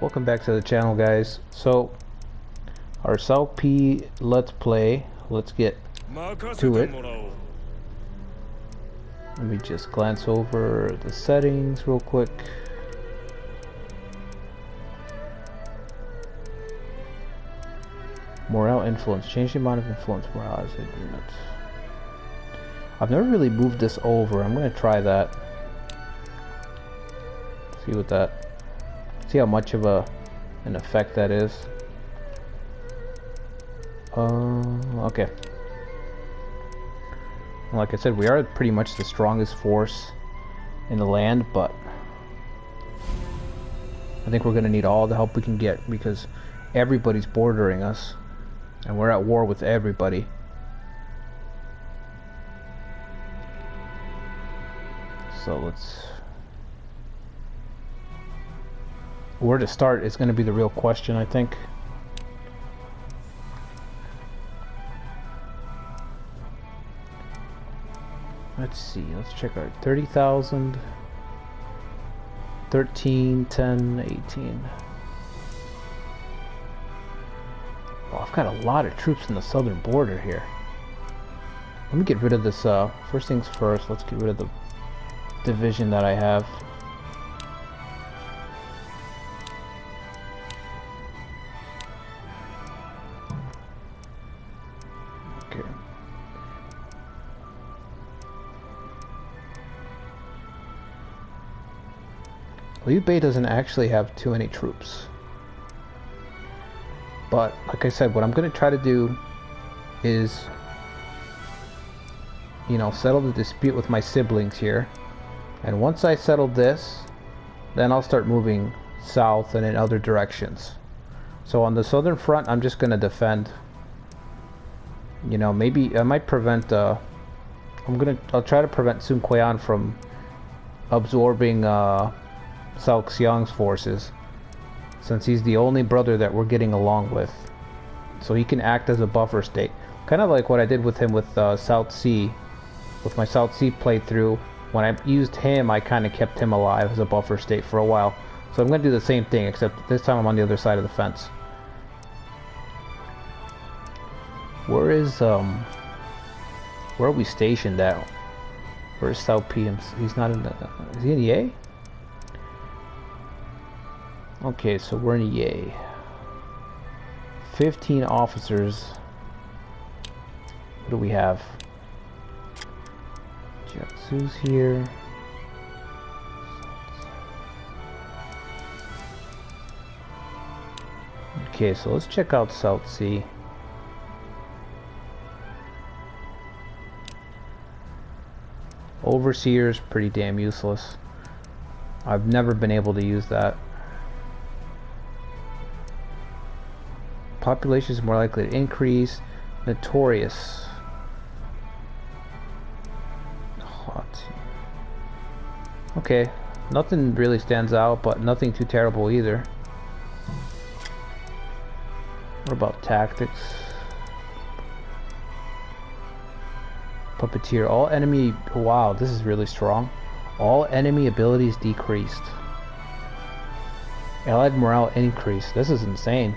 Welcome back to the channel, guys. So our Cao Pi let's play, let's get to it. Let me just glance over the settings real quick. Morale influence, change the amount of influence morale as a unit. I've never really moved this over. I'm gonna try that. See how much of an effect that is. Okay. Like I said, we are pretty much the strongest force in the land, but I think we're gonna need all the help we can get because everybody's bordering us, and we're at war with everybody. So where to start is going to be the real question, I think. Let's see, let's check our 30,000, 13, 10, 18. Well, I've got a lot of troops in the southern border here. Let me get rid of this, first things first, let's get rid of the division that I have. Okay. Liu Bei doesn't actually have too many troops. But, like I said, what I'm going to try to do is, you know, settle the dispute with my siblings here. And once I settle this, then I'll start moving south and in other directions. So on the southern front, I'm just going to defend. You know, maybe I might prevent, I'll try to prevent Sun Quan from absorbing Cao Xiang's forces, since he's the only brother that we're getting along with. So he can act as a buffer state. Kind of like what I did with him with South Sea. With my South Sea playthrough, when I used him, I kind of kept him alive as a buffer state for a while. So I'm going to do the same thing, except this time I'm on the other side of the fence. Where are we stationed at? Where's Cao Pi? He's not in the... Is he in Ye? Okay, so we're in Ye. 15 officers. What do we have? Jiangsu's here. Okay, so let's check out South Sea. Overseer's pretty damn useless. I've never been able to use that. Population is more likely to increase. Notorious. Okay, nothing really stands out, but nothing too terrible either. What about tactics? Puppeteer. All enemy... Wow, this is really strong. All enemy abilities decreased. Allied morale increased. This is insane.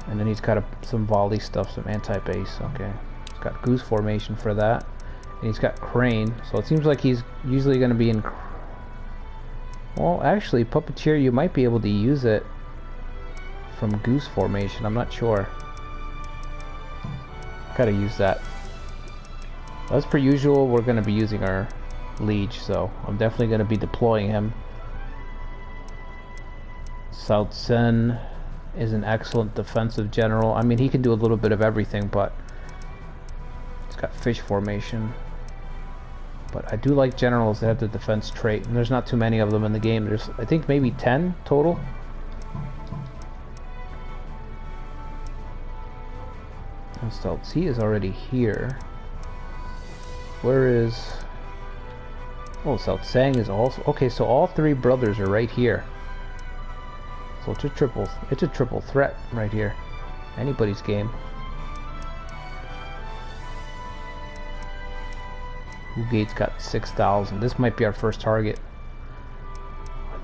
And then he's got some volley stuff, some anti-base. Okay. He's got goose formation for that. And he's got crane, so it seems like he's usually going to be in... Well, actually, puppeteer, you might be able to use it from goose formation. I'm not sure. Gotta use that. As per usual, we're going to be using our liege, so I'm definitely going to be deploying him. South Sen is an excellent defensive general. I mean, he can do a little bit of everything, but he's got fish formation. But I do like generals that have the defense trait, and there's not too many of them in the game. There's, I think, maybe 10 total. And South Sea is already here. Where is... Oh, South Sang is also... Okay, so all three brothers are right here. So it's a triple threat right here. Anybody's game. Gate's got 6,000. This might be our first target.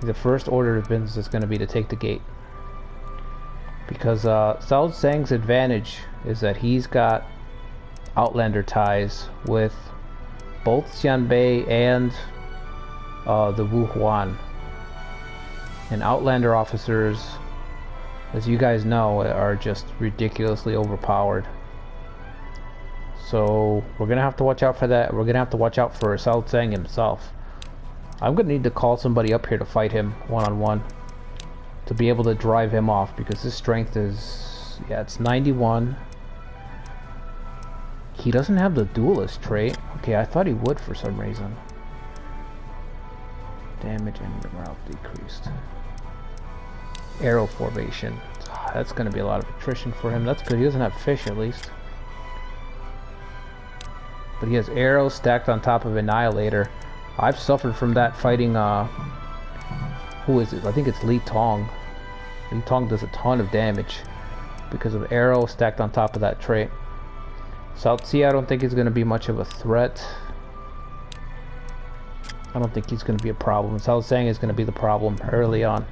The first order of business is going to be to take the gate. Because Cao Zhang's advantage is that he's got Outlander ties with both Xianbei and the Wu Huan. And Outlander officers, as you guys know, are just ridiculously overpowered. So we're gonna have to watch out for that. We're gonna have to watch out for Cao Zhang himself. I'm gonna need to call somebody up here to fight him one-on-one to be able to drive him off, because his strength is, yeah, it's 91. He doesn't have the duelist trait. Okay, I thought he would for some reason. Damage and morale decreased. Arrow formation. That's going to be a lot of attrition for him. That's good. He doesn't have fish, at least. But he has arrows stacked on top of Annihilator. I've suffered from that fighting, who is it? I think it's Li Tong. Li Tong does a ton of damage because of arrow stacked on top of that trait. Cao Zi, I don't think he's going to be much of a threat. I don't think he's going to be a problem. Cao Zhang is going to be the problem early on.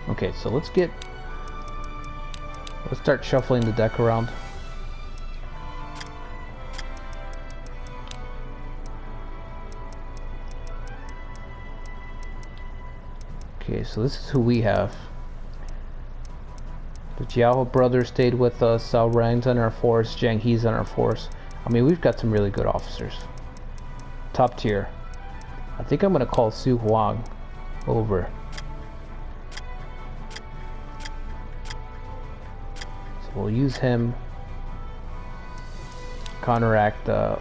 Okay, so let's start shuffling the deck around. Okay, so this is who we have. The Jiao brothers stayed with us. Cao Rang's on our force. Zhang He's on our force. I mean, we've got some really good officers. Top tier. I think I'm gonna call Su Huang over. So we'll use him. Counteract our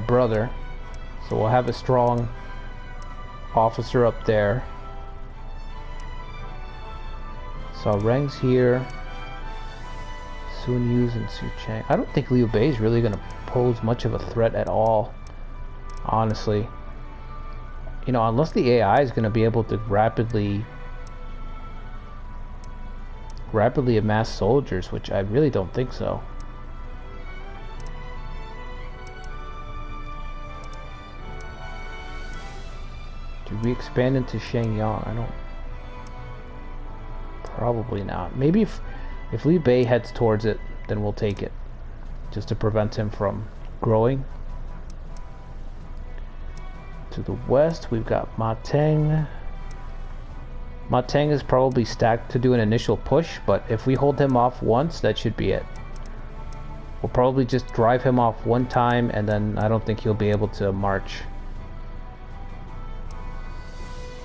brother. So we'll have a strong officer up there. So Rang's here. Sun Yu's and Su Chang. I don't think Liu Bei is really going to pose much of a threat at all, honestly. You know, unless the AI is going to be able to rapidly amass soldiers, which I really don't think so. Do we expand into Shenyang? I don't. Probably not. Maybe if Liu Bei heads towards it, then we'll take it, just to prevent him from growing. To the west, we've got Ma Teng. Ma Teng is probably stacked to do an initial push, but if we hold him off once, that should be it. We'll probably just drive him off one time, and then I don't think he'll be able to march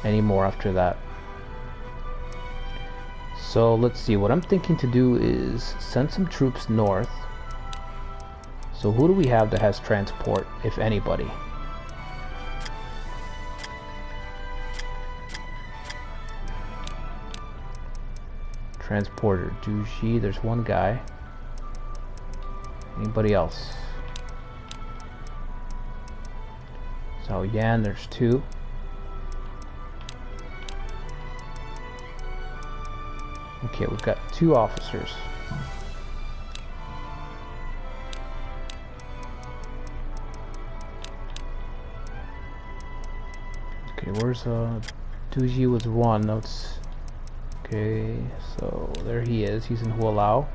anymore after that. So let's see, what I'm thinking to do is send some troops north. So who do we have that has transport, if anybody? Transporter, Duji, there's one guy. Anybody else? So Yan, there's two. Okay, we've got two officers. Okay, where's Duji was one. That's okay. So there he is. He's in Hualao.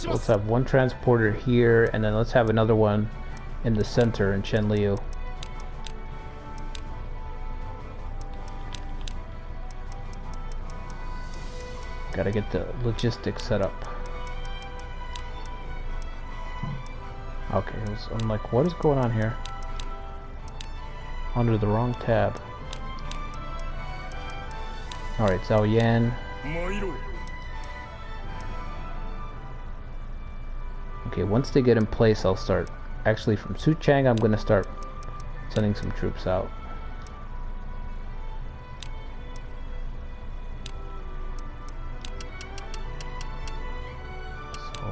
Let's have one transporter here, and then let's have another one in the center in Chenliu. Gotta get the logistics set up. Okay, I'm like, what is going on here? Under the wrong tab. Alright, Zhao Yan. Okay, once they get in place, I'll start. Actually, from Su Chang, I'm gonna start sending some troops out.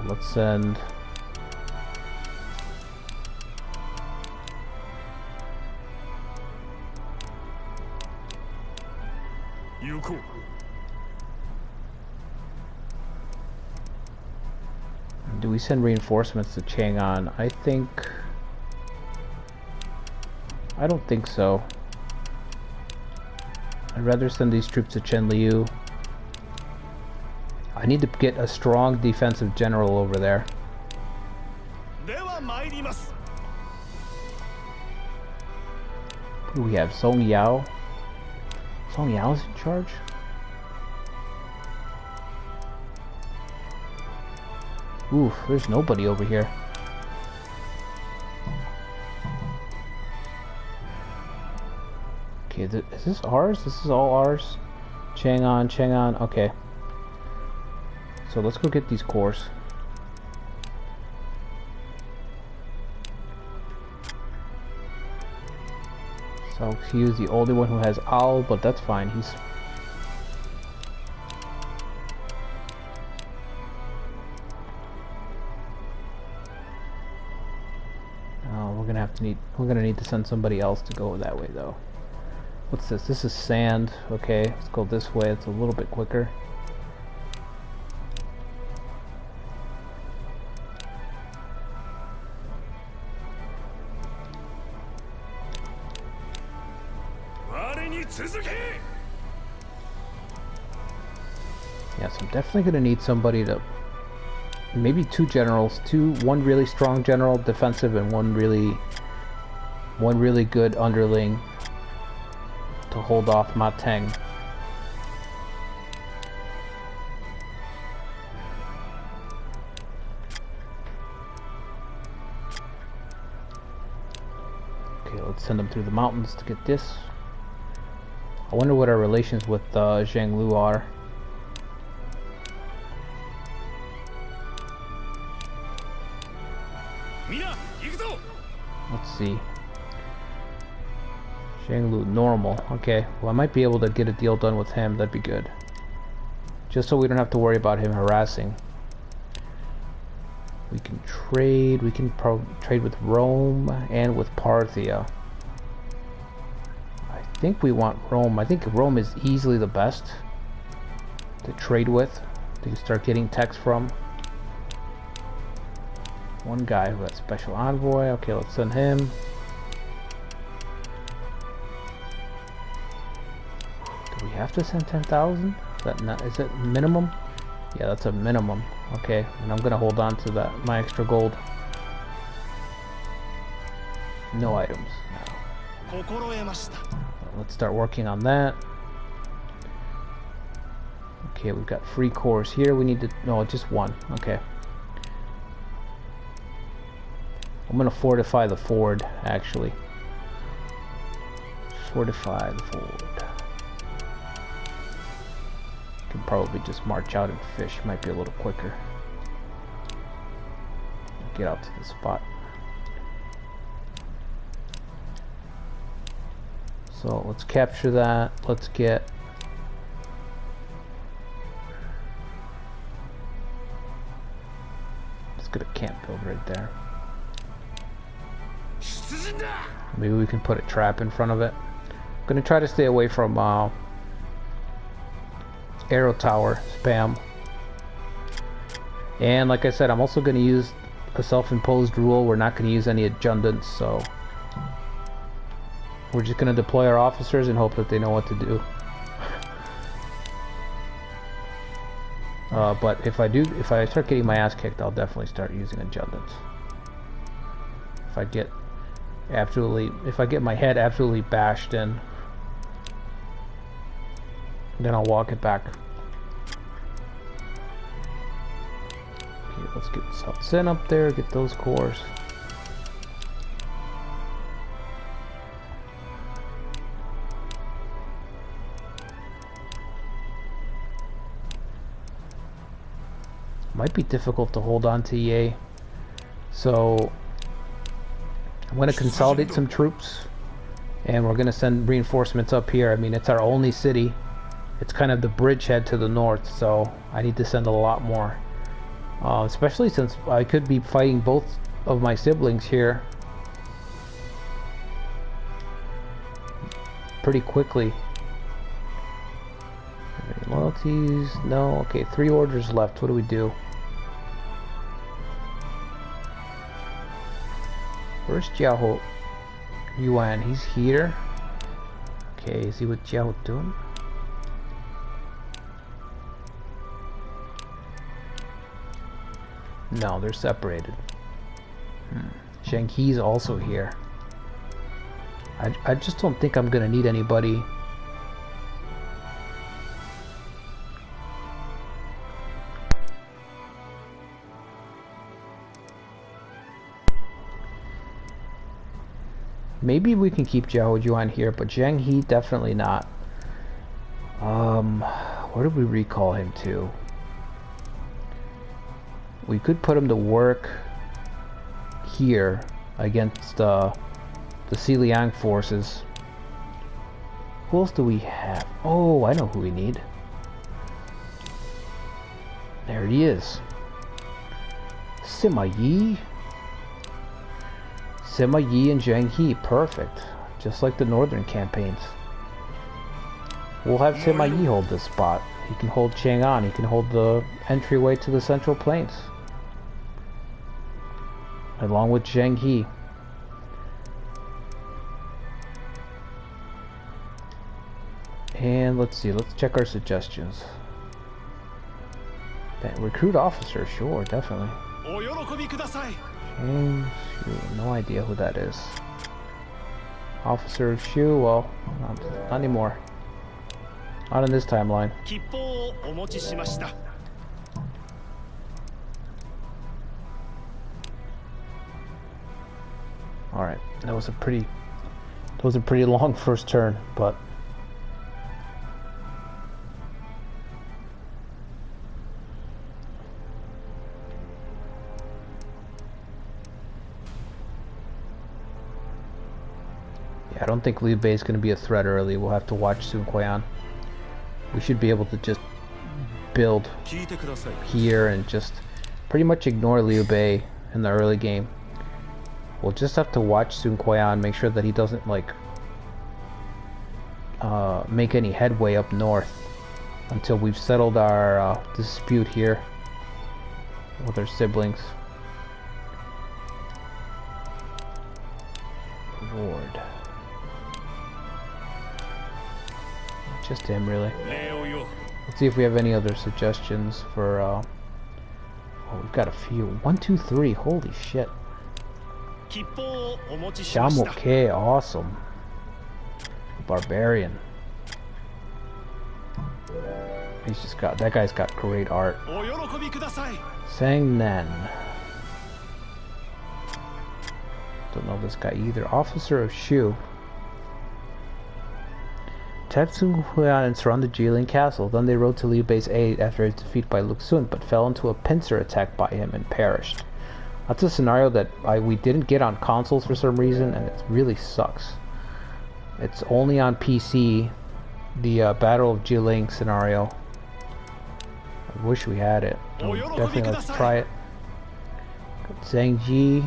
Let's send Do we send reinforcements to Chang'an? I don't think so. I'd rather send these troops to Chenliu. I need to get a strong defensive general over there. Who do we have? Song Yao? Song Yao is in charge? Oof, there's nobody over here. Okay, is this ours? This is all ours? Chang'an, okay. So let's go get these cores. So he is the only one who has Owl, but that's fine. He's... we're gonna need to send somebody else to go that way though. What's this? This is sand. Okay, let's go this way. It's a little bit quicker. Yes, I'm definitely gonna need somebody to... maybe two generals, one really strong general defensive and one really good underling to hold off Ma Teng. Okay, let's send them through the mountains to get this. I wonder what our relations with Zhang Lu are. Let's see. Shanglu normal. Okay, well I might be able to get a deal done with him. That'd be good. Just so we don't have to worry about him harassing. We can trade. We can trade with Rome and with Parthia. I think we want Rome. I think Rome is easily the best to trade with, to start getting techs from. One guy who has special envoy. Okay, let's send him. Do we have to send 10,000? Is it minimum? Yeah, that's a minimum. Okay, and I'm gonna hold on to that, my extra gold. No items now. Let's start working on that. Okay, we've got free cores here. We need to... no, just one. Okay. I'm gonna fortify the ford, actually. Fortify the ford. Can probably just march out and fish. Might be a little quicker. Get out to the spot. So let's capture that. Let's get... let's get a camp built right there. Maybe we can put a trap in front of it. I'm gonna try to stay away from arrow tower spam. And like I said, I'm also gonna use a self-imposed rule. We're not gonna use any adjutants, so we're just gonna deploy our officers and hope that they know what to do. But if I start getting my ass kicked, I'll definitely start using adjutants. If I get my head absolutely bashed in, then I'll walk it back. Okay, let's get South Sen up there, get those cores. Might be difficult to hold on to Ye, so I'm going to consolidate some troops, and we're going to send reinforcements up here. I mean, it's our only city. It's kind of the bridgehead to the north, so I need to send a lot more. Especially since I could be fighting both of my siblings here pretty quickly. Any loyalties? No. Okay, 3 orders left. What do we do? Where's Jiaho Yuan? He's here. Okay, is he with Jiaho Dun? No, they're separated. Zheng He's also here. I just don't think I'm gonna need anybody. Maybe we can keep Jiaho Yuan here, but Zheng He definitely not. Where did we recall him to? We could put him to work here against the Xiliang forces. Who else do we have? Oh, I know who we need. There he is. Sima Yi. Sima Yi and Zheng He, perfect. Just like the northern campaigns. We'll have Sima Yi hold this spot. He can hold Chang'an. He can hold the entryway to the Central Plains. Along with Zheng He. And let's see, let's check our suggestions. Recruit officer, sure, definitely. No idea who that is. Officer of Shu, well, not anymore. Not in this timeline. Alright, that was a pretty long first turn, but I don't think Liu Bei is going to be a threat early. We'll have to watch Sun Quan. We should be able to just build here and just pretty much ignore Liu Bei in the early game. We'll just have to watch Sun Quan, make sure that he doesn't like make any headway up north until we've settled our dispute here with our siblings. Lord. Just him, really. Let's see if we have any other suggestions for oh, we've got a few. 1, 2, 3, holy shit. Shamoke, awesome. Barbarian. He's just got, that guy's got great art. Sang Nen. Don't know this guy either. Officer of Shu. Attacked Sun Huan and surrounded Jilin Castle. Then they rode to Liu Bei's aid after his defeat by Lu Xun, but fell into a pincer attack by him and perished. That's a scenario that we didn't get on consoles for some reason, and it really sucks. It's only on PC, the Battle of Jilin scenario. I wish we had it. Definitely let's try it. Zhang Ji.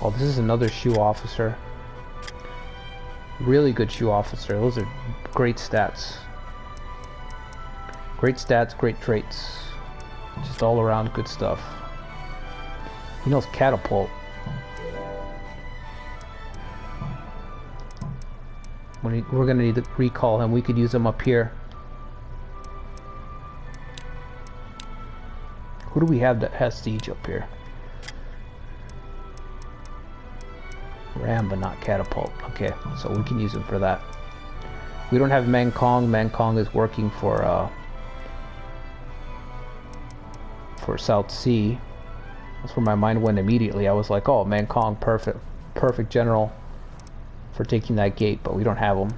Oh, this is another Shu officer. Really good Shu officer. Those are great stats. Great stats, great traits. Just all around good stuff. He knows catapult. We're gonna need to recall him. We could use him up here. Who do we have that has siege up here? Ram, but not catapult. Okay, so we can use him for that. We don't have Meng Kong. Meng Kong is working for South Sea. That's where my mind went immediately. I was like, oh, Meng Kong, perfect general for taking that gate, but we don't have him.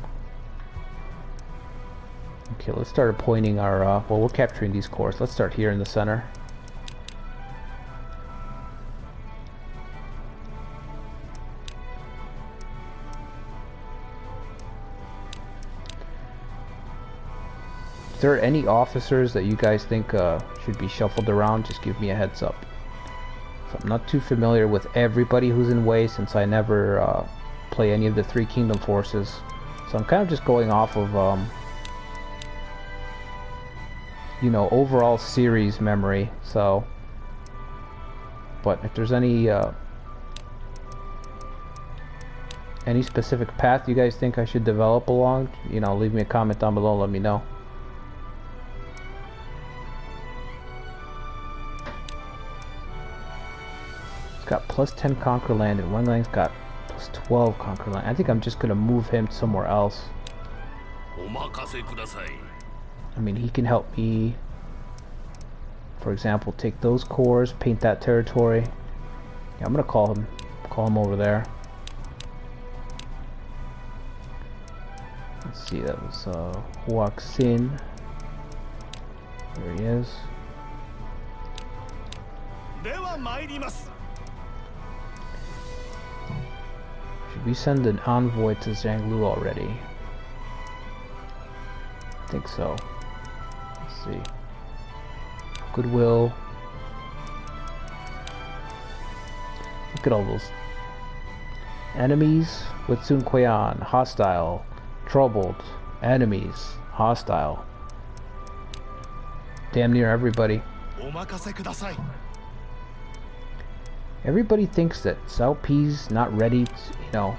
Okay, let's start appointing our, well, we're capturing these cores. Let's start here in the center. If there are any officers that you guys think should be shuffled around, just give me a heads up. So I'm not too familiar with everybody who's in Wei since I never play any of the Three Kingdom forces. So I'm kind of just going off of, you know, overall series memory. So, but if there's any any specific path you guys think I should develop along, you know, leave me a comment down below, let me know. It's got plus 10 conquer land, and one land's got plus 12 conquer land. I think I'm just gonna move him somewhere else. I mean, he can help me, for example, take those cores, paint that territory. Yeah, I'm gonna call him over there. Let's see, that was Huaxin. There he is. Should we send an envoy to Zhanglu already? I think so. Let's see. Goodwill. Look at all those enemies with Sun Quan, hostile, troubled, enemies, hostile. Damn near everybody. Everybody thinks that Cao Pi's not ready to, you know,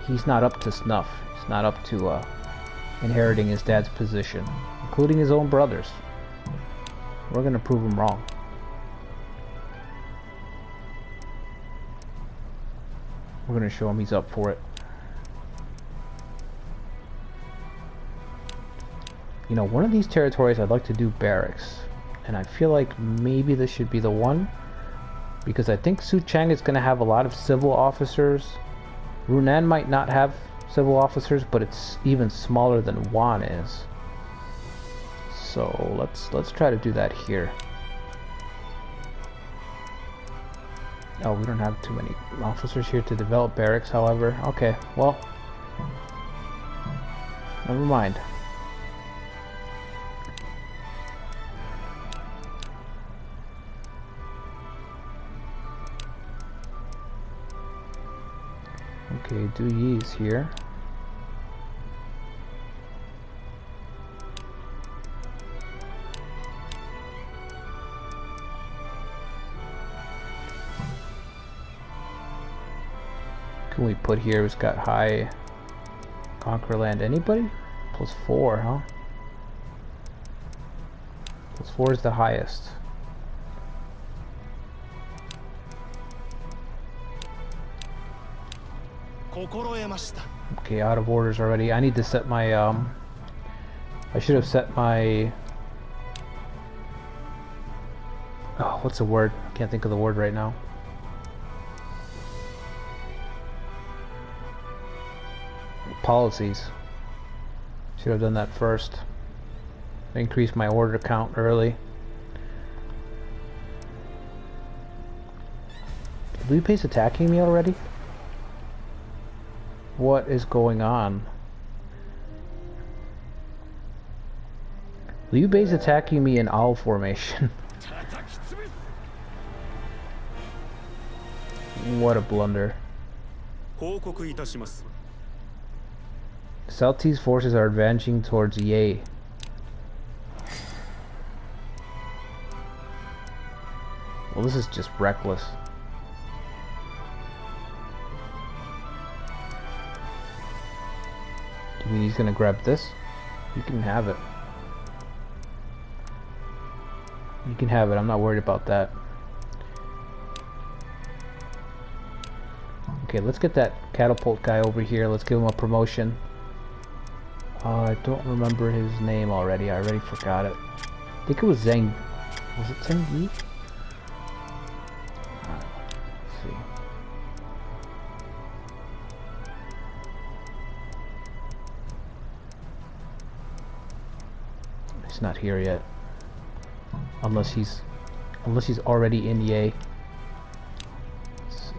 he's not up to snuff. He's not up to inheriting his dad's position, including his own brothers. We're gonna prove him wrong. We're gonna show him he's up for it. You know, one of these territories I'd like to do barracks, and I feel like maybe this should be the one, because I think Su Chang is gonna have a lot of civil officers. Runan might not have civil officers, but it's even smaller than Wan is. So let's try to do that here. Oh, we don't have too many officers here to develop barracks, however. Okay, well, never mind. Okay, Du Yi's here. Can we put here? It's got high conquer land. Anybody? Plus 4, huh? Plus 4 is the highest. Okay, out of orders already. I need to set my I should have set my oh, what's the word? I can't think of the word right now. Policies. Should have done that first. Increase my order count early. Liu Bei's attacking me already? What is going on? Liu Bei's attacking me in owl formation. What a blunder. Southeast forces are advancing towards Ye. Well, this is just reckless. Do you mean he's gonna grab this? You can have it. You can have it, I'm not worried about that. Okay, let's get that catapult guy over here. Let's give him a promotion. I don't remember his name already. I already forgot it. I think it was Zhang. Was it Zhang Yi? Let's see. He's not here yet. Unless he's already in Ye. Let's see.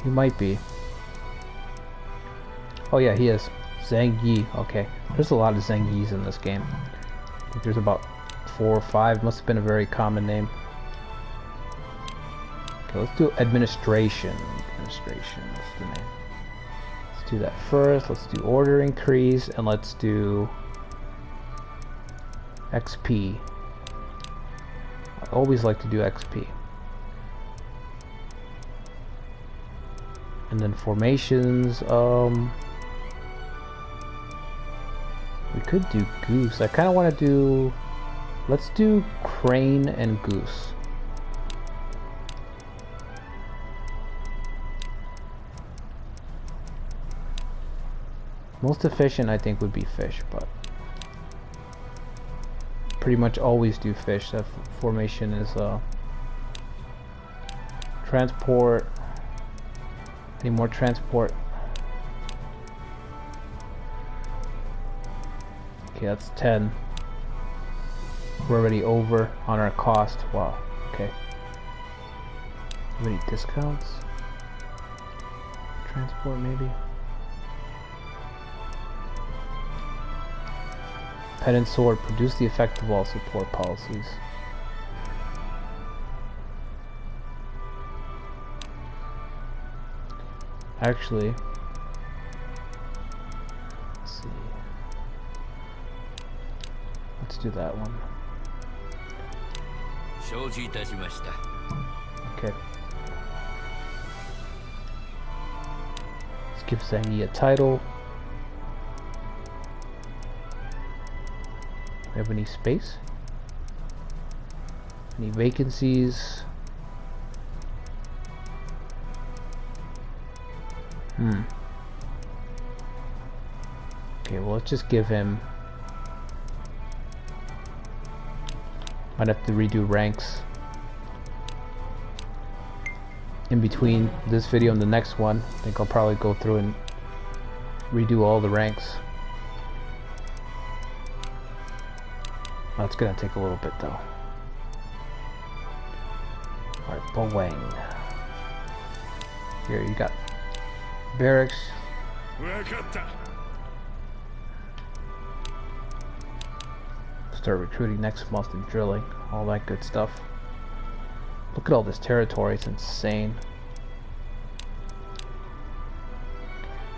He might be. Oh yeah, he is. Zhang Yi. Okay. There's a lot of Zhang Yis in this game. I think there's about 4 or 5. Must have been a very common name. Okay, let's do administration. Administration. What's the name? Let's do that first. Let's do order increase, and let's do XP. I always like to do XP. And then formations, we could do goose. I kind of want to do, let's do crane and goose. Most efficient, I think, would be fish, but pretty much always do fish. That formation is transport. Any more transport? Okay, that's 10. We're already over on our cost. Wow. Okay. How many discounts? Transport maybe. Pen and sword produce the effect of all support policies. Actually, let's see. Let's do that one. Okay. Let's give Zangi a title. We have any space? Any vacancies? Okay, well, let's just give him. Might have to redo ranks in between this video and the next one. I think I'll probably go through and redo all the ranks. That's gonna take a little bit though. Alright, Boang. Here, you got barracks. Start recruiting next month and drilling. All that good stuff. Look at all this territory, it's insane.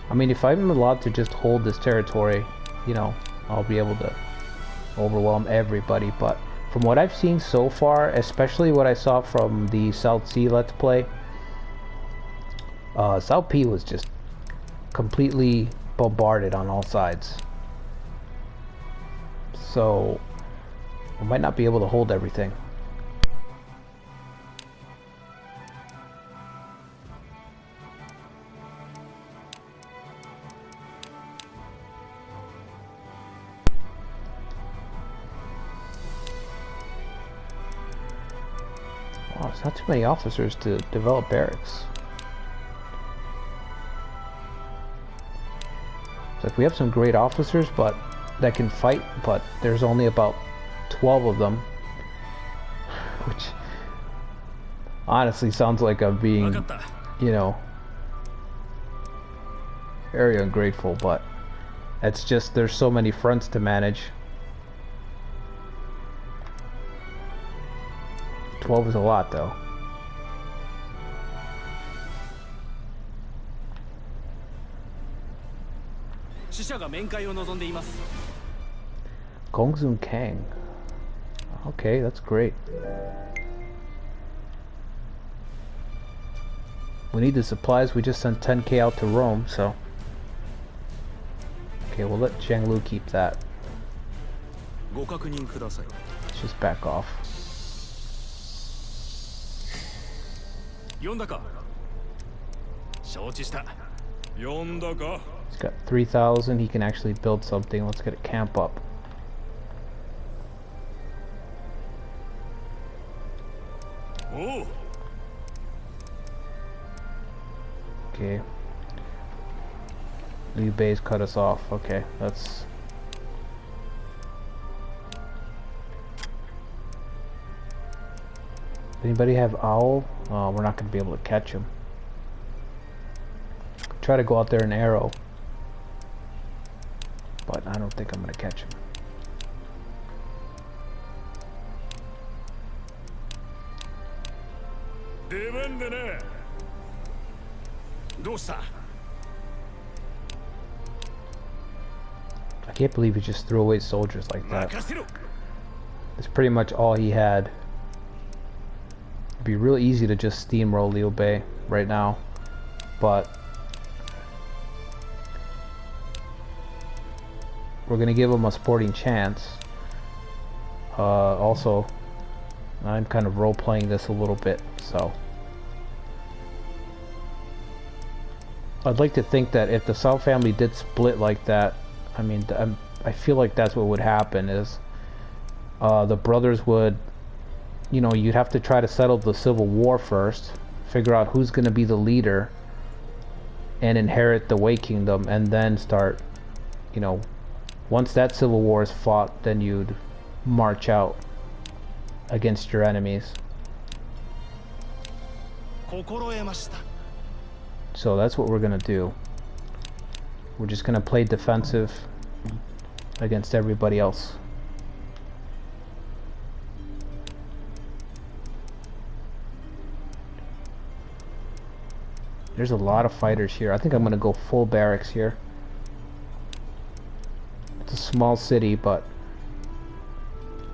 I mean, if I'm allowed to just hold this territory, you know, I'll be able to overwhelm everybody, but from what I've seen so far, especially what I saw from the South Sea Let's Play, South P was just completely bombarded on all sides. So I might not be able to hold everything. Wow, it's not too many officers to develop barracks. It's like we have some great officers, but that can fight, but there's only about 12 of them, which honestly sounds like I'm being, you know, very ungrateful, but it's just there's so many fronts to manage. 12 is a lot, though. Gongsun Kang. Okay, that's great. We need the supplies. We just sent 10k out to Rome, so. Okay, we'll let Zhenglu keep that. Let's just back off. He's got 3,000. He can actually build something. Let's get a camp up. Okay. Liu Bei's cut us off. Okay, that's. Anybody have owl? Oh, we're not going to be able to catch him. Try to go out there and arrow, but I don't think I'm going to catch him. can't believe he just threw away soldiers like that. That's pretty much all he had. It'd be real easy to just steamroll Liu Bei right now, but we're gonna give him a sporting chance. Also, I'm kind of role-playing this a little bit, so I'd like to think that if the Cao family did split like that, I mean, I feel like that's what would happen is the brothers would, you know, you'd have to try to settle the civil war first, figure out who's going to be the leader and inherit the Wei Kingdom, and then start, you know, once that civil war is fought, then you'd march out against your enemies. So that's what we're gonna do. We're just gonna play defensive against everybody else. There's a lot of fighters here. I think I'm gonna go full barracks here. It's a small city, but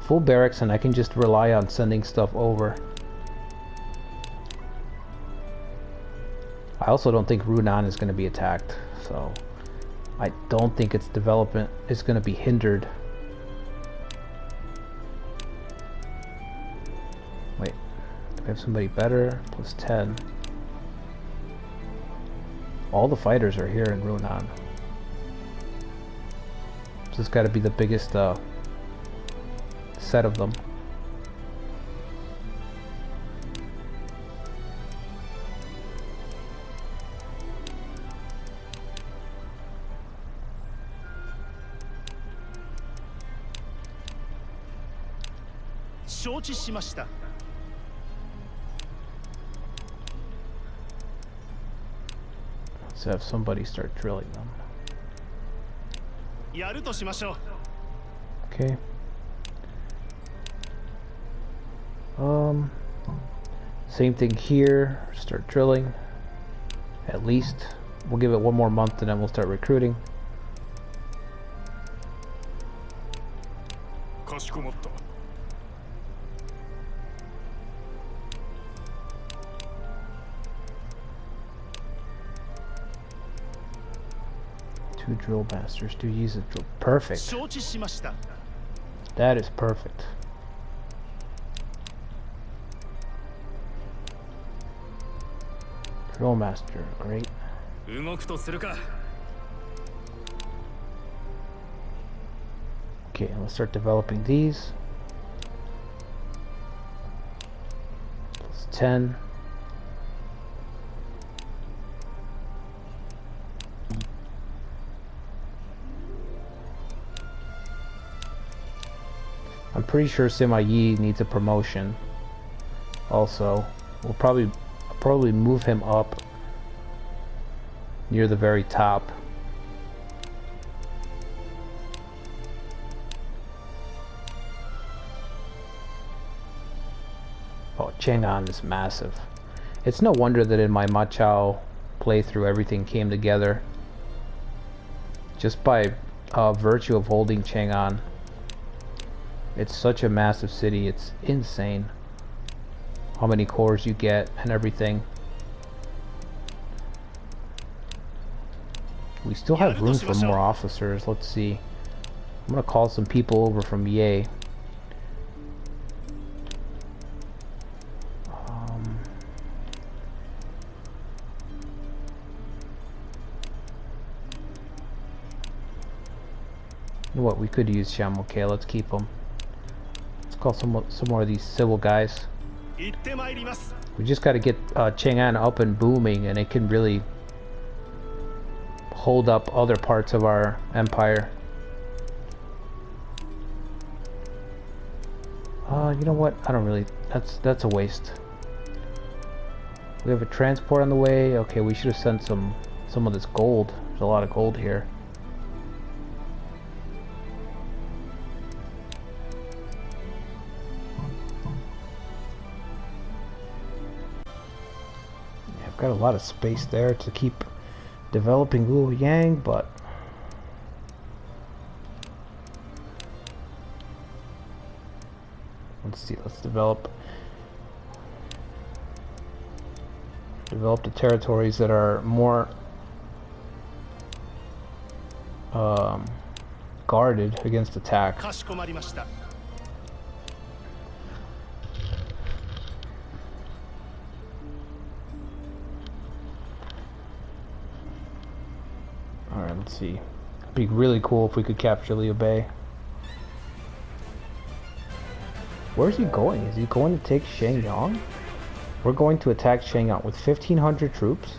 full barracks, and I can just rely on sending stuff over. I also don't think Runan is going to be attacked, so I don't think its development is going to be hindered. Wait, do we have somebody better? Plus 10. All the fighters are here in Runan. So it's got to be the biggest set of them. Let's have somebody start drilling them. Okay. Same thing here. Start drilling. At least we'll give it one more month and then we'll start recruiting. Two drill masters. Do use a drill. Perfect. That is perfect. Drill master, great. Okay, let's start developing these. Plus 10. I'm pretty sure Sima Yi needs a promotion. Also, we'll probably move him up near the very top. Oh, Chang'an is massive. It's no wonder that in my Ma Chao playthrough everything came together just by virtue of holding Chang'an. It's such a massive city, it's insane how many cores you get and everything. We still have room for more officers. Let's see. I'm gonna call some people over from Ye. You know what? We could use Sham. Okay, let's keep them. Let's call some more of these civil guys. We just got to get Chang'an up and booming, and it can really hold up other parts of our empire. You know what? I don't really. That's a waste. We have a transport on the way. Okay, we should have sent some of this gold. There's a lot of gold here. Got a lot of space there to keep developing Luoyang, but Let's see. Let's develop the territories that are more guarded against attack. Alright, let's see. It'd be really cool if we could capture Liu Bei. Where's he going? Is he going to take Shenyang? We're going to attack Shenyang with 1,500 troops.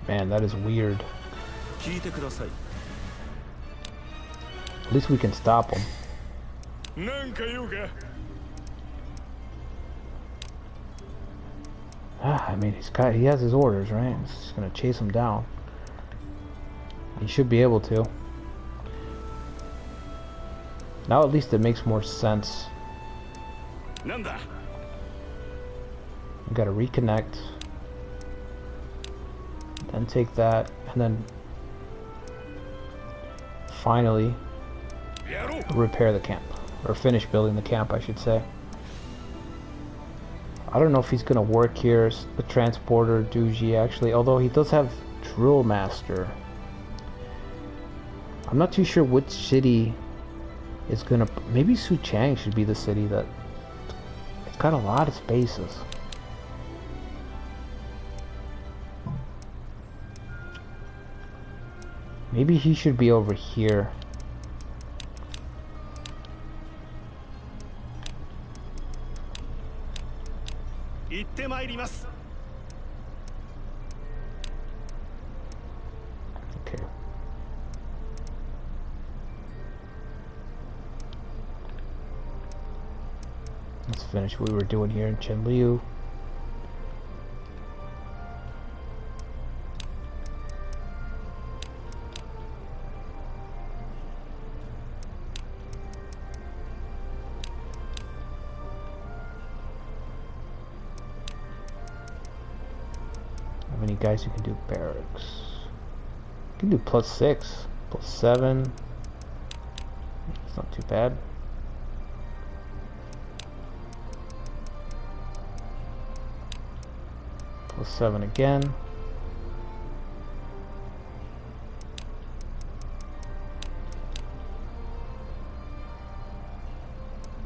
Man, that is weird. At least we can stop him. I mean, he has his orders, right? It's just gonna chase him down. He should be able to. Now at least it makes more sense. We gotta reconnect. Then take that, and then finally repair the camp. Or finish building the camp, I should say. I don't know if he's gonna work here, the transporter, Duji, actually, although he does have Drill Master. I'm not too sure which city is gonna... Maybe Suchang should be the city that... It's got a lot of spaces. Maybe he should be over here. Okay. Let's finish what we were doing here in Chenliu. How many guys you can do barracks? You can do +6, +7. It's not too bad. +7 again.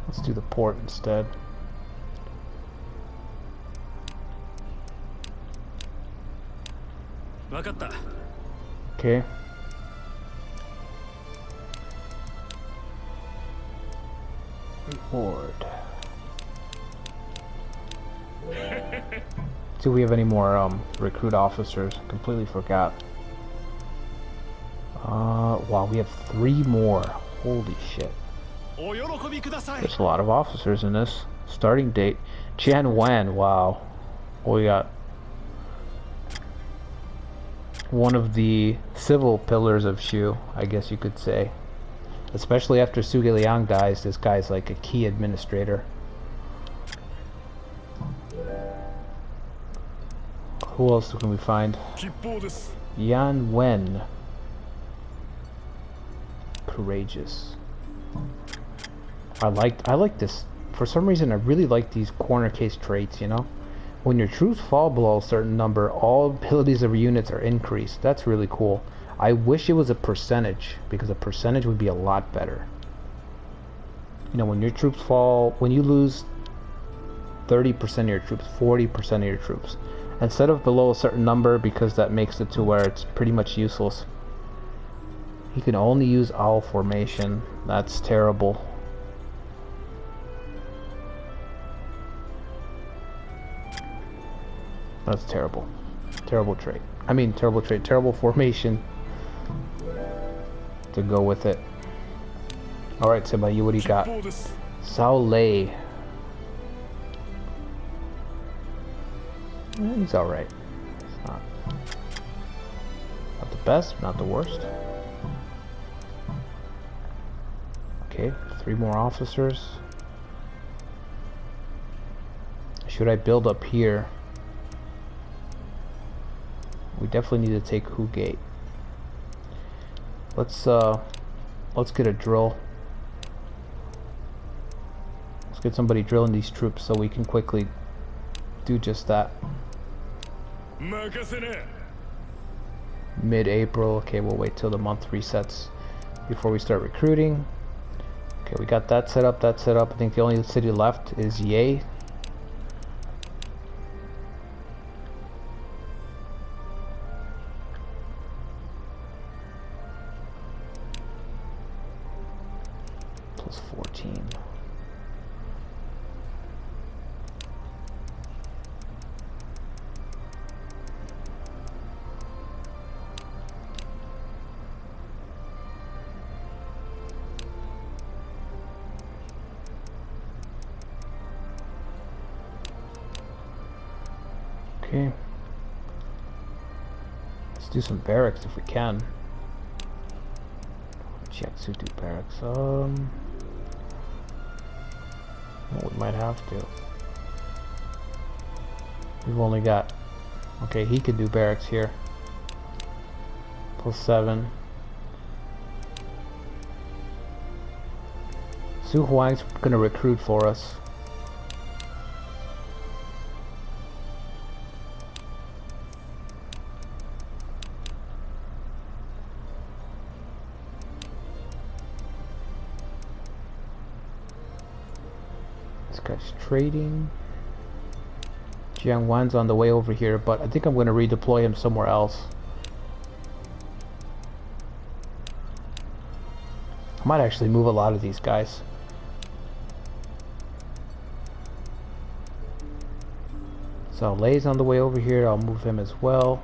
Let's do the port instead. Okay. Reward. Do we have any more recruit officers? Completely forgot. Wow, we have 3 more. Holy shit. There's a lot of officers in this. Starting date. Jian Wen, wow. We got one of the civil pillars of Shu, I guess you could say. Especially after Su Liang dies, this guy's like a key administrator. Who else can we find? Yan Wen. Courageous. I like this. For some reason I really like these corner case traits, you know? When your troops fall below a certain number, all abilities of units are increased. That's really cool. I wish it was a percentage, because a percentage would be a lot better. You know, when your troops fall, when you lose 30% of your troops, 40% of your troops, instead of below a certain number, because that makes it to where it's pretty much useless. He can only use owl formation. That's terrible. That's terrible. Terrible trait. I mean, terrible trait. Terrible formation to go with it. Alright, Sima, you what do you got? Sao Lei. He's alright. It's not the best, not the worst. Okay, 3 more officers. Should I build up here? We definitely need to take Hu Gate. Let's get a drill. Let's get somebody drilling these troops so we can quickly do just that. Mid-April. Okay, we'll wait till the month resets before we start recruiting. Okay, we got that set up, I think the only city left is Yei. Plus 14. Okay. Let's do some barracks if we can. Jiangsu do barracks. Well, we might have to. We've only got... Okay, he could do barracks here. Plus 7. Su Huang's gonna recruit for us. Guy's trading. Jiang Wan's on the way over here, but I think I'm going to redeploy him somewhere else. I might actually move a lot of these guys. So Lei's on the way over here, I'll move him as well.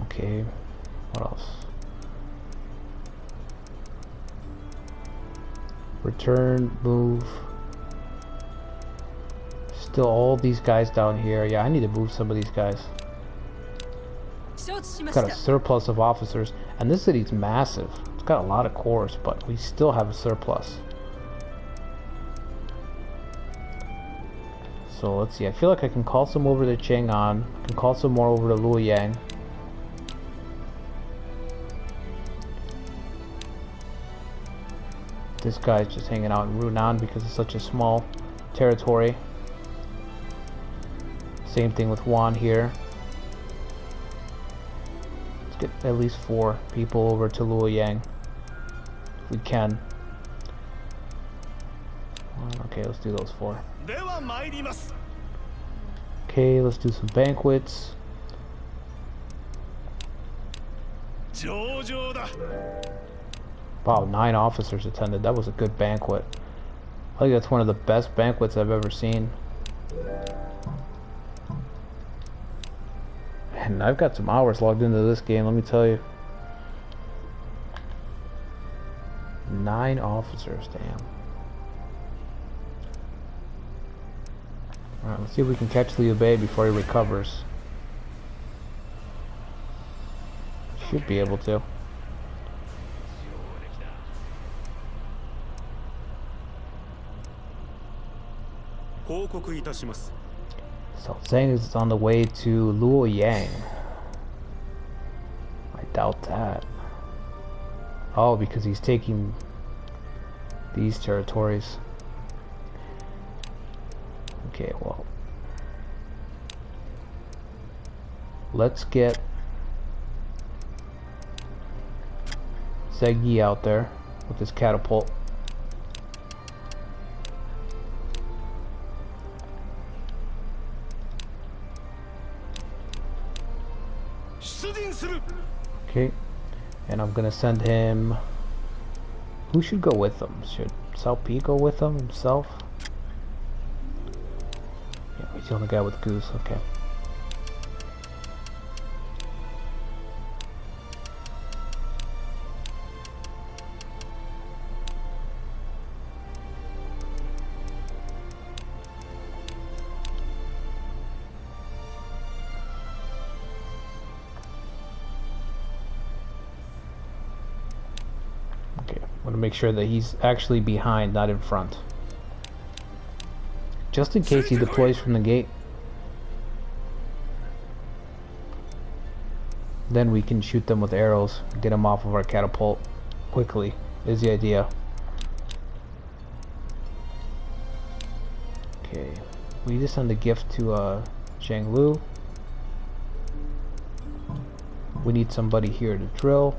Okay. What else? Return, move. Still all these guys down here. Yeah, I need to move some of these guys. Got a surplus of officers, and this city's massive. It's got a lot of cores, but we still have a surplus. So let's see. I feel like I can call some over to Chang'an. I can call some more over to Luoyang. This guy's just hanging out in Runan because it's such a small territory. Same thing with Wan here. Let's get at least 4 people over to Luoyang. If we can. Okay, let's do those 4. Okay, let's do some banquets. Wow, 9 officers attended. That was a good banquet. I think that's one of the best banquets I've ever seen. And I've got some hours logged into this game, let me tell you. 9 officers, damn. Alright, let's see if we can catch Liu Bei before he recovers. Should be able to. So Zhang is on the way to Luoyang. I doubt that. Oh, because he's taking these territories. Okay, well, let's get Zheng Yi out there with his catapult. Okay, and I'm gonna send him. Who should go with him? Should Cao Pi go with him himself? Yeah, he's the only guy with Goose. Okay. Want to make sure that he's actually behind, not in front. just in case he deploys from the gate. Then we can shoot them with arrows, get them off of our catapult quickly, is the idea. Okay, we just send a gift to Zhang Lu. We need somebody here to drill.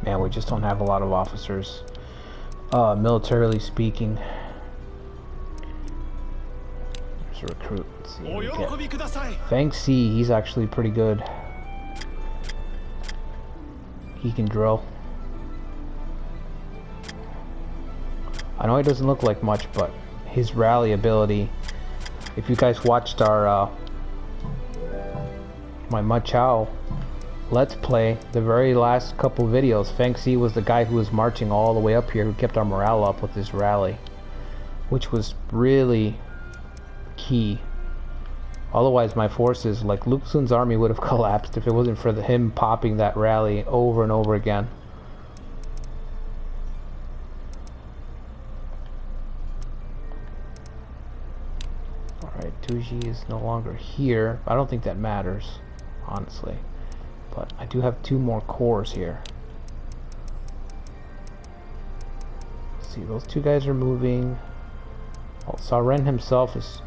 Man, we just don't have a lot of officers, militarily speaking. There's a recruit. Let's see what we get. Fang Si, he's actually pretty good. He can drill. I know he doesn't look like much, but his rally ability, if you guys watched our my Machao Let's Play, the very last couple videos, Fang Si was the guy who was marching all the way up here, who kept our morale up with his rally, which was really key. Otherwise my forces, like Lu Xun's army, would have collapsed if it wasn't for him popping that rally over and over again. Alright, Tuji is no longer here. I don't think that matters, honestly. But I do have 2 more cores here. Let's see, those 2 guys are moving. Oh, Saren himself is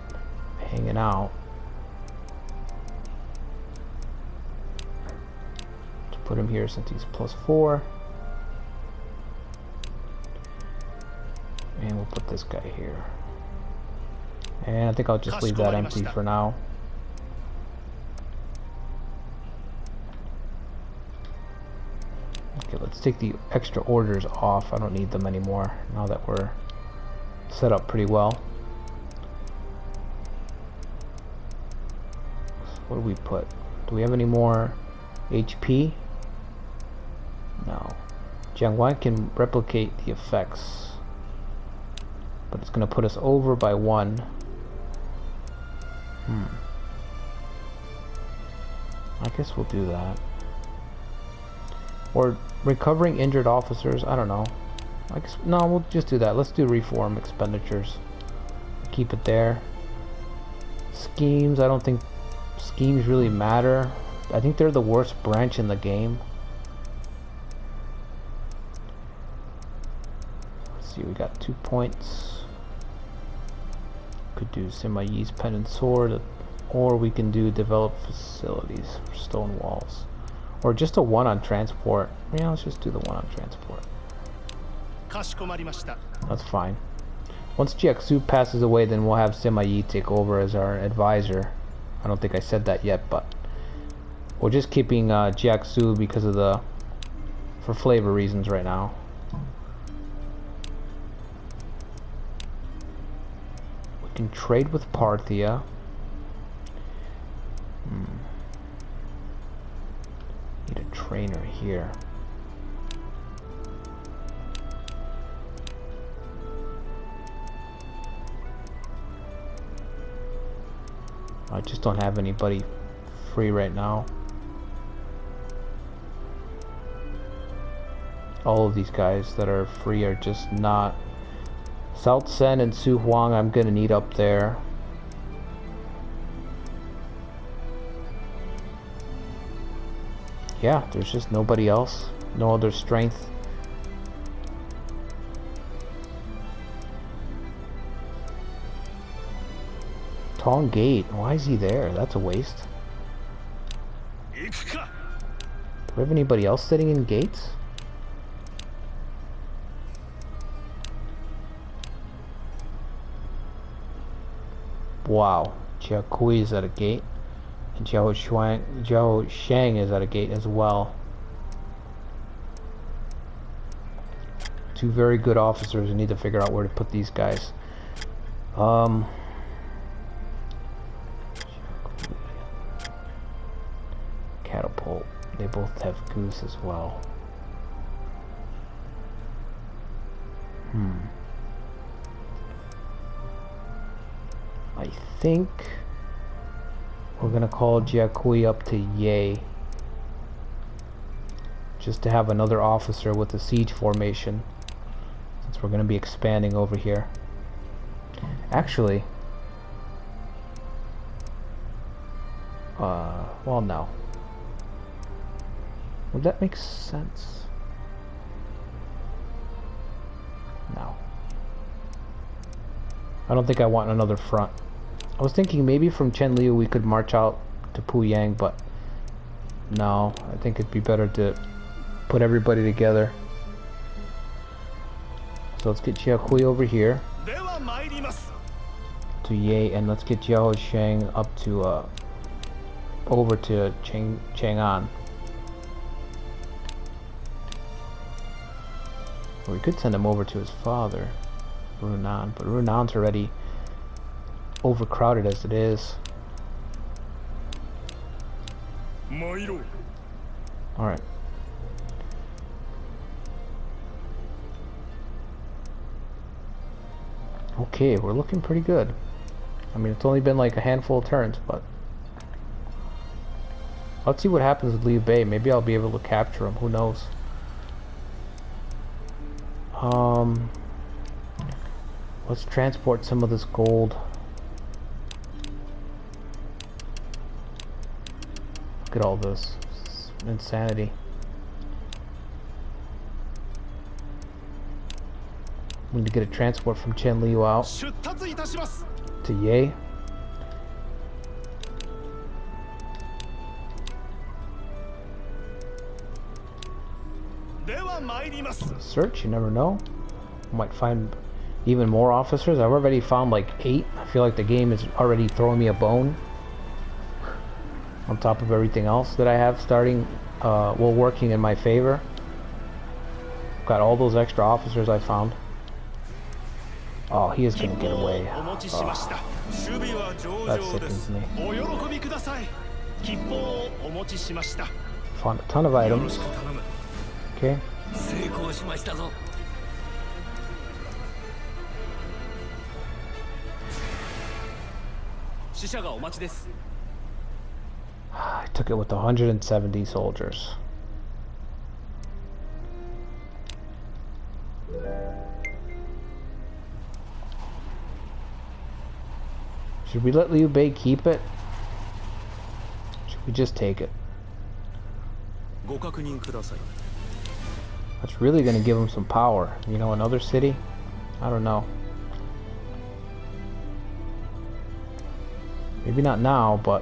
hanging out. To put him here since he's +4. And we'll put this guy here. And I think I'll just leave that empty for now. Okay, let's take the extra orders off. I don't need them anymore now that we're set up pretty well. So what do we put? Do we have any more HP? No. Jiang Wan can replicate the effects, but it's going to put us over by 1. I guess we'll do that. Or recovering injured officers, I don't know. I guess, no, we'll just do that. Let's do reform expenditures. Keep it there. Schemes, I don't think schemes really matter. I think they're the worst branch in the game. Let's see, we got 2 points. Could do Sima Yi's pen and sword, or we can do develop facilities for stone walls. Or just a 1 on transport. Yeah, let's just do the 1 on transport. That's fine. Once Jiaxu passes away, then we'll have Sima Yi take over as our advisor. I don't think I said that yet, but we're just keeping Jiaxu because of for flavor reasons right now. We can trade with Parthia. Need a trainer here. I just don't have anybody free right now. All of these guys that are free are just not. South Sen and Su Huang I'm gonna need up there. Yeah, there's just nobody else. No other strength. Tong Gate. Why is he there? That's a waste. Do we have anybody else sitting in gates? Wow. Jia Kui is at a gate. And Zhao Shang is at a gate as well. 2 very good officers. We need to figure out where to put these guys. Catapult. They both have goose as well. I think we're gonna call Jiakui up to Ye, just to have another officer with the siege formation, since we're gonna be expanding over here. Actually, well, no. Would that make sense? No. I don't think I want another front. I was thinking maybe from Chenliu we could march out to Puyang, but no, I think it'd be better to put everybody together. So let's get Jiakui over here to Ye, and let's get Jiao Shang up to over to Chang'an. We could send him over to his father, Runan, but Runan's already overcrowded as it is. Alright. Okay, we're looking pretty good. I mean, it's only been like a handful of turns, but let's see what happens with Liu Bei. Maybe I'll be able to capture him. Who knows? Let's transport some of this gold. Look at all this. It's insanity. We need to get a transport from Chenliu out to Ye. Search, you never know. Might find even more officers. I've already found like 8. I feel like the game is already throwing me a bone on top of everything else that I have starting, well, working in my favor. Got all those extra officers I found. Oh, he is gonna get away. Oh, that sickens me. Found a ton of items. Okay. I took it with 170 soldiers. Should we let Liu Bei keep it? Should we just take it? That's really going to give him some power. You know, another city? I don't know. Maybe not now, but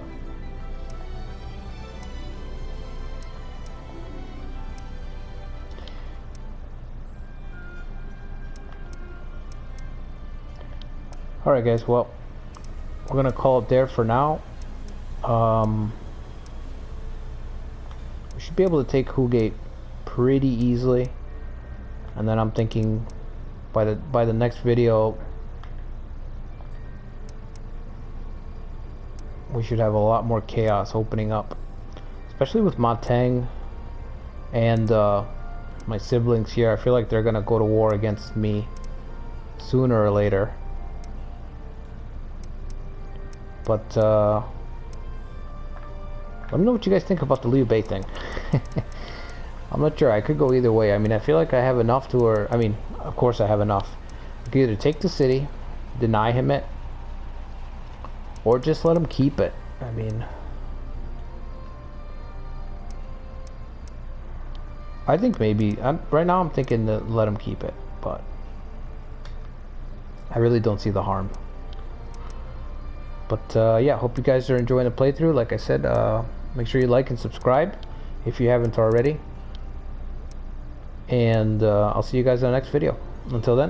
alright guys, well, we're gonna call it there for now. We should be able to take Hugate pretty easily, and then I'm thinking by the next video we should have a lot more chaos opening up, especially with Ma Teng and my siblings here. I feel like they're gonna go to war against me sooner or later. But let me know what you guys think about the Liu Bei thing. I'm not sure. I could go either way. I mean, I feel like I have enough to, or I mean, of course I have enough. I could either take the city, deny him it, or just let him keep it. I mean, I think maybe right now I'm thinking to let him keep it, but I really don't see the harm. But yeah, hope you guys are enjoying the playthrough. Like I said, make sure you like and subscribe if you haven't already. And I'll see you guys in the next video. Until then.